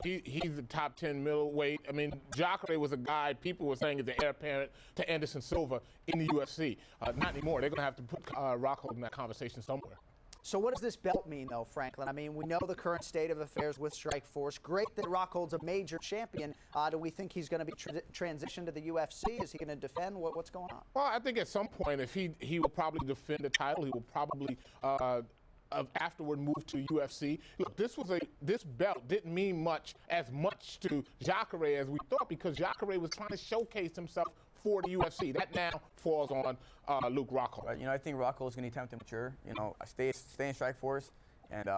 he's the top 10 middleweight. I mean, Jacare was a guy people were saying is the heir apparent to Anderson Silva in the UFC. Not anymore. They're going to have to put Rockhold in that conversation somewhere. So what does this belt mean, though, Franklin? I mean, we know the current state of affairs with Strikeforce. Great that Rockhold's a major champion. Do we think he's going to be transitioned to the UFC? Is he going to defend? What's going on? Well, I think at some point, if he will probably defend the title, he will probably afterward move to UFC. Look, this belt didn't mean as much to Jacare as we thought, because Jacare was trying to showcase himself for the UFC. That now falls on Luke Rockhold. Right, I think Rockhold's going to need time to mature. Stay in Strikeforce and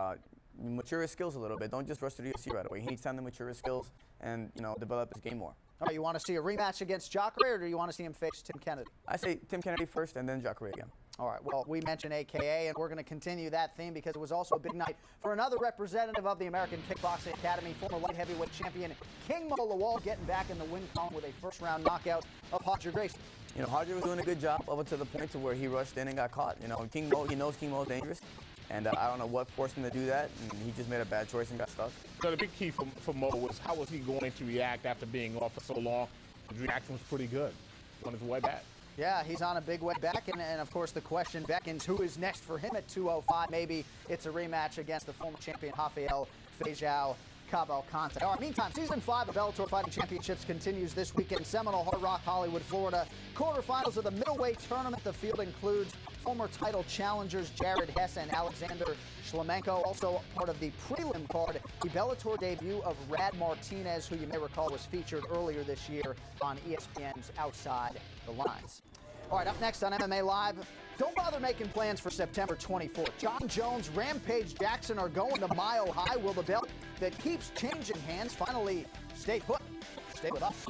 mature his skills a little bit. Don't just rush to the UFC right away. He needs time to mature his skills and develop his game more. All right, you want to see a rematch against Jacare, or do you want to see him face Tim Kennedy? I say Tim Kennedy first and then Jacare again. All right, well, we mentioned AKA, and we're going to continue that theme because it was also a big night for another representative of the American Kickboxing Academy, former light heavyweight champion King Mo Lawal, getting back in the win column with a first-round knockout of Roger Gracie. Roger was doing a good job up to the point to where he rushed in and got caught. King Mo, he knows King Mo is dangerous, and I don't know what forced him to do that, and he just made a bad choice and got stuck. So the big key for Mo was how was he going to react after being off for so long? His reaction was pretty good on his way back. Yeah, he's on a big way back, and of course the question beckons who is next for him at 205. Maybe it's a rematch against the former champion Rafael Feijão Cavalcante. All right, meantime, Season 5 of Bellator Fighting Championships continues this weekend. Seminole, Hard Rock, Hollywood, Florida. Quarterfinals of the middleweight tournament. The field includes former title challengers Jared Hess and Alexander Shlemenko. Also part of the prelim card, the Bellator debut of Rad Martinez, who you may recall was featured earlier this year on ESPN's Outside the Lines. All right, up next on MMA Live, don't bother making plans for September 24th. John Jones, Rampage Jackson are going to Mile High. Will the belt that keeps changing hands finally stay put? Stay with us.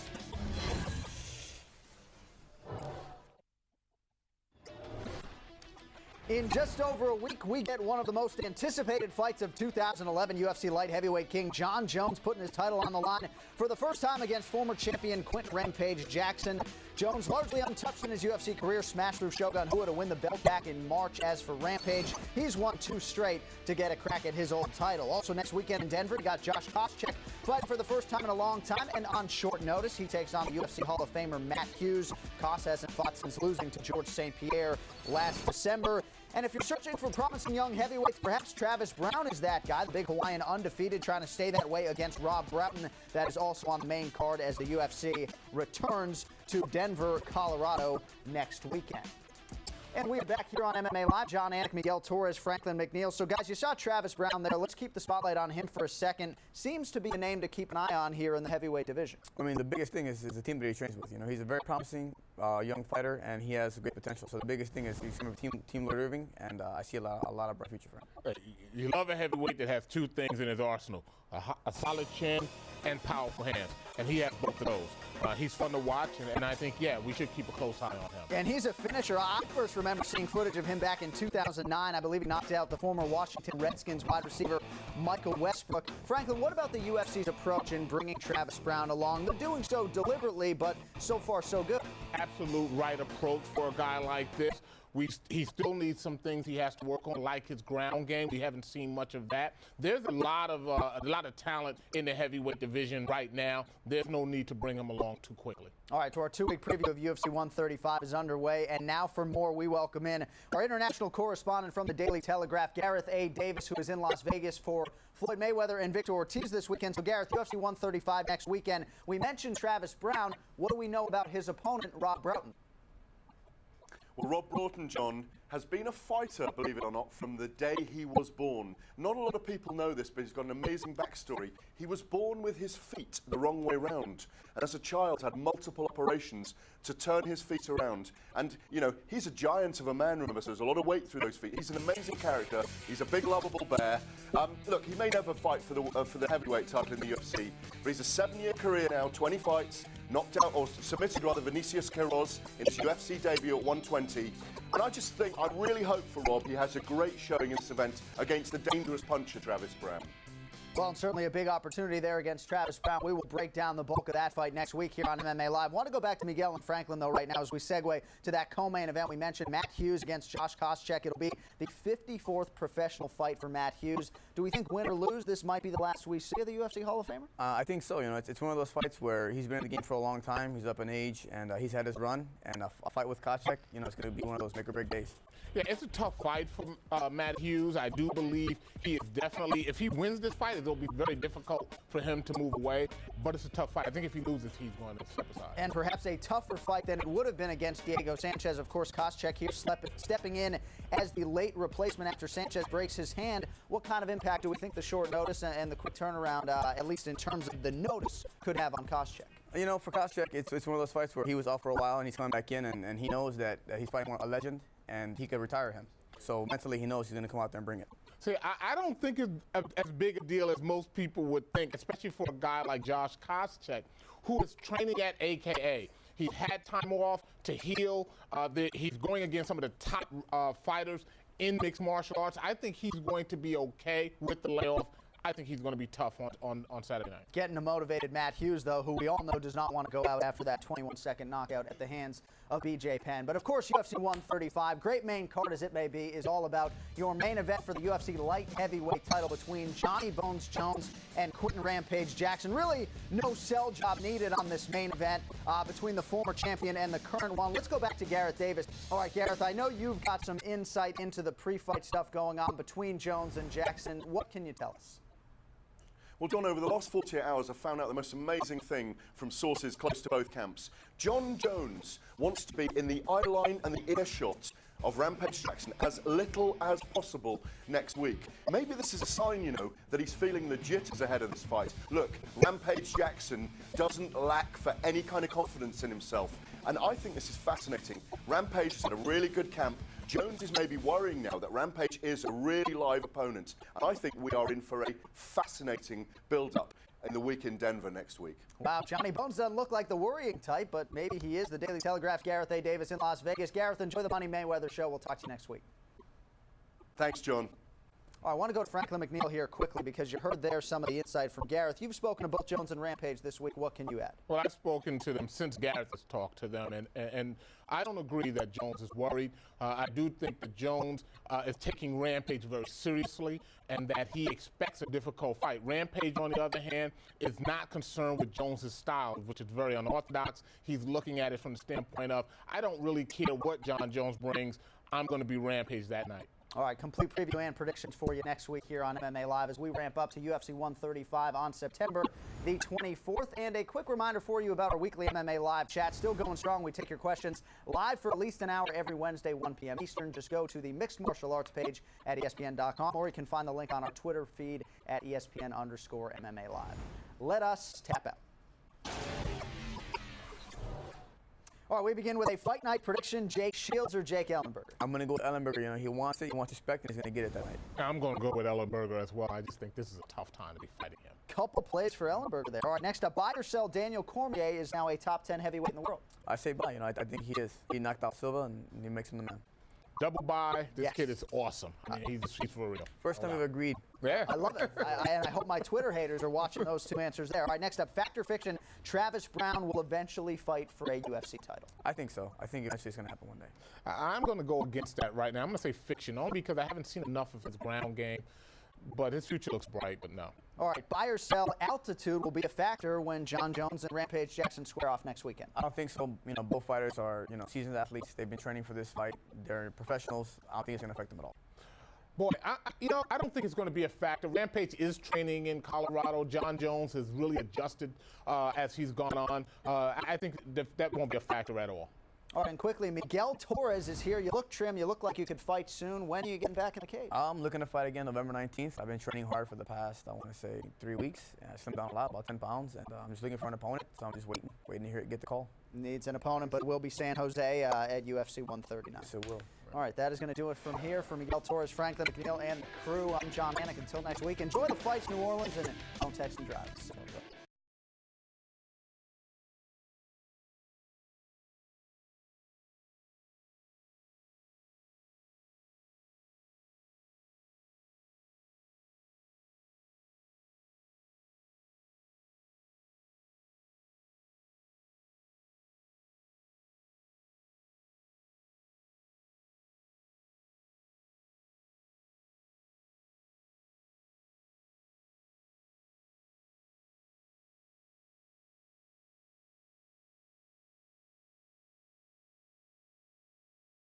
In just over a week, we get one of the most anticipated fights of 2011. UFC light heavyweight king John Jones putting his title on the line for the first time against former champion Quint Rampage Jackson. Jones, largely untouched in his UFC career, smashed through Shogun Rua to win the belt back in March. As for Rampage, he's won 2 straight to get a crack at his old title. Also next weekend in Denver, you got Josh Koscheck fighting for the first time in a long time, and on short notice, he takes on the UFC Hall of Famer Matt Hughes. Koss hasn't fought since losing to George St. Pierre last December. And if you're searching for promising young heavyweights, perhaps Travis Brown is that guy. The big Hawaiian undefeated, trying to stay that way against Rob Broughton. That is also on the main card as the UFC returns to Denver, Colorado next weekend. And we are back here on MMA Live. John Anik, Miguel Torres, Franklin McNeil. So, guys, you saw Travis Brown there. Let's keep the spotlight on him for a second. Seems to be a name to keep an eye on here in the heavyweight division. I mean, the biggest thing is the team that he trains with. He's a very promising young fighter, and he has great potential. So the biggest thing is he's from Team Lloyd Irving, and I see a lot of bright future for him. You love a heavyweight that has 2 things in his arsenal, a solid chin and powerful hands, and he has both of those. He's fun to watch, and I think, yeah, we should keep a close eye on him. And he's a finisher. I first remember seeing footage of him back in 2009. I believe he knocked out the former Washington Redskins wide receiver Michael Westbrook. Franklin, what about the UFC's approach in bringing Travis Brown along? They're doing so deliberately, but so far so good. Absolute right approach for a guy like this. He still needs some things he has to work on, like his ground game. We haven't seen much of that. There's a lot of talent in the heavyweight division right now. There's no need to bring him along too quickly. All right, so our 2-week preview of UFC 135 is underway, and now for more, we welcome in our international correspondent from the Daily Telegraph, Gareth A. Davis, who is in Las Vegas for Floyd Mayweather and Victor Ortiz this weekend. So, Gareth, UFC 135 next weekend. We mentioned Travis Brown. What do we know about his opponent, Rob Broughton? Well, Rob Broughton, John, has been a fighter, believe it or not, from the day he was born. Not a lot of people know this, but he's got an amazing backstory. He was born with his feet the wrong way round, and as a child had multiple operations to turn his feet around. And, he's a giant of a man, remember, so there's a lot of weight through those feet. He's an amazing character. He's a big, lovable bear. Look, he may never fight for the heavyweight title in the UFC, but he's a 7-year career now, 20 fights, knocked out, or submitted rather, Vinicius Queiroz in his UFC debut at 120. And I really hope for Rob he has a great showing in this event against the dangerous puncher, Travis Brown. Well, and certainly a big opportunity there against Travis Brown. We will break down the bulk of that fight next week here on MMA Live. Want to go back to Miguel and Franklin, though, right now as we segue to that co-main event. We mentioned Matt Hughes against Josh Koscheck. It'll be the 54th professional fight for Matt Hughes. Do we think, win or lose, this might be the last we see of the UFC Hall of Famer? I think so. You know, it's one of those fights where he's been in the game for a long time. He's up in age, and he's had his run. And a fight with Koscheck, you know, it's going to be one of those make or break days. Yeah, it's a tough fight for Matt Hughes. I do believe he is definitely, if he wins this fight, it'll be very difficult for him to move away. But it's a tough fight. I think if he loses, he's going to step aside. And perhaps a tougher fight than it would have been against Diego Sanchez. Of course, Koscheck here stepping in as the late replacement after Sanchez breaks his hand. What kind of impact do we think the short notice and the quick turnaround, at least in terms of the notice, could have on Koscheck? You know, for Koscheck, it's one of those fights where he was off for a while and he's coming back in, and he knows that he's fighting a legend and he could retire him. So mentally, he knows he's going to come out there and bring it. See, I don't think it's as big a deal as most people would think, especially for a guy like Josh Koscheck, who is training at AKA. He's had time off to heal. He's going against some of the top fighters in mixed martial arts. I think he's going to be okay with the layoff. I think he's going to be tough on Saturday night. Getting a motivated Matt Hughes, though, who we all know does not want to go out after that 21-second knockout at the hands of BJ Penn. But, of course, UFC 135, great main card as it may be, is all about your main event for the UFC light heavyweight title between Johnny Bones Jones and Quentin Rampage Jackson. Really no sell job needed on this main event between the former champion and the current one. Let's go back to Gareth Davis. All right, Gareth, I know you've got some insight into the pre-fight stuff going on between Jones and Jackson. What can you tell us? Well, John, over the last 48 hours, I've found out the most amazing thing from sources close to both camps. John Jones wants to be in the eye line and the earshot of Rampage Jackson as little as possible next week. Maybe this is a sign, you know, that he's feeling the jitters ahead of this fight. Look, Rampage Jackson doesn't lack for any kind of confidence in himself. And I think this is fascinating. Rampage is in a really good camp. Jones is maybe worrying now that Rampage is a really live opponent. And I think we are in for a fascinating build-up in the week in Denver next week. Wow, Johnny Bones doesn't look like the worrying type, but maybe he is. The Daily Telegraph's Gareth A. Davis in Las Vegas. Gareth, enjoy the Money Mayweather show. We'll talk to you next week. Thanks, John. I want to go to Franklin McNeil here quickly because you heard there some of the insight from Gareth. You've spoken to both Jones and Rampage this week. What can you add? Well, I've spoken to them since Gareth has talked to them, and I don't agree that Jones is worried. I do think that Jones is taking Rampage very seriously and that he expects a difficult fight. Rampage, on the other hand, is not concerned with Jones's style, which is very unorthodox. He's looking at it from the standpoint of, I don't really care what John Jones brings. I'm going to be Rampage that night. All right, complete preview and predictions for you next week here on MMA Live as we ramp up to UFC 135 on September the 24th. And a quick reminder for you about our weekly MMA Live chat. Still going strong. We take your questions live for at least an hour every Wednesday, 1 p.m. Eastern. Just go to the Mixed Martial Arts page at ESPN.com, or you can find the link on our Twitter feed at ESPN_MMA Live. Let us tap out. All right, we begin with a fight night prediction. Jake Shields or Jake Ellenberger? I'm going to go with Ellenberger. You know, he wants it, he wants respect, and he's going to get it that night. I'm going to go with Ellenberger as well. I just think this is a tough time to be fighting him. Couple plays for Ellenberger there. All right, next up, buy or sell. Daniel Cormier is now a top 10 heavyweight in the world. I say buy. You know, I think he is. He knocked out Silva, and he makes him the man. Double buy. This Yes. kid is awesome. I mean, he's for real. First time we've agreed. Yeah. I love it. And I hope my Twitter haters are watching those two answers there. All right, next up, fact or fiction. Travis Brown will eventually fight for a UFC title. I think so. I think eventually it's going to happen one day. I'm going to go against that right now. I'm going to say fiction, only because I haven't seen enough of his ground game. But his future looks bright, but no. All right, buy or sell. Altitude will be a factor when John Jones and Rampage Jackson square off next weekend. I don't think so. You know, both fighters are, you know, seasoned athletes. They've been training for this fight. They're professionals. I don't think it's going to affect them at all. Boy, I don't think it's going to be a factor. Rampage is training in Colorado. John Jones has really adjusted as he's gone on. I think that won't be a factor at all. All right, and quickly, Miguel Torres is here. You look trim. You look like you could fight soon. When are you getting back in the cage? I'm looking to fight again November 19th. I've been training hard for the past, I want to say, 3 weeks. I slimmed down a lot, about 10 pounds, and I'm just looking for an opponent, so I'm just waiting to get the call. Needs an opponent, but will be San Jose at UFC 139. So will. All right, that is going to do it from here. For Miguel Torres, Franklin McNeil, and the crew, I'm John Manick. Until next week, enjoy the fights, New Orleans, and don't text and drive. So,